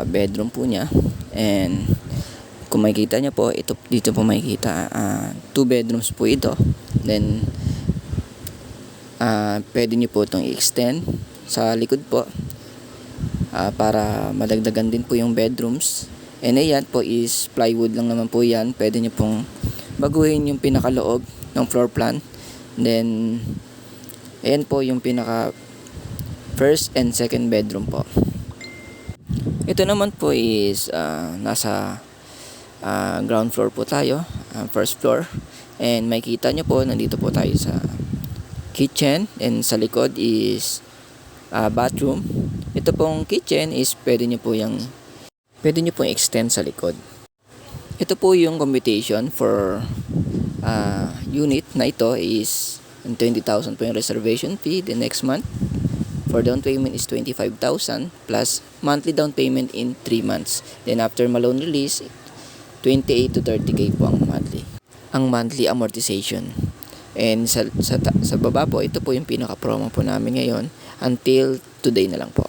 bedroom po niya. And kung makikita niyo po, dito po makikita 2 bedrooms po ito. Then pwede niyo po itong i-extend sa likod po para madagdagan din po yung bedrooms. And ayan po is plywood lang naman po yan. Pwede niyo pong baguhin yung pinakaloob ng floor plan. Then ayan po yung pinaka first and second bedroom po. Ito naman po is nasa ground floor po tayo, first floor. And makikita nyo po, nandito po tayo sa kitchen. And sa likod is bathroom. Ito pong kitchen is pwede nyo pong extend sa likod. Ito po yung computation for unit na ito is 20,000 po yung reservation fee the next month. For down payment is 25,000 plus monthly down payment in 3 months. Then after loan release, 28 to 30k po ang monthly amortization. And sa baba po, ito po yung pinaka-promo po namin ngayon until today na lang po.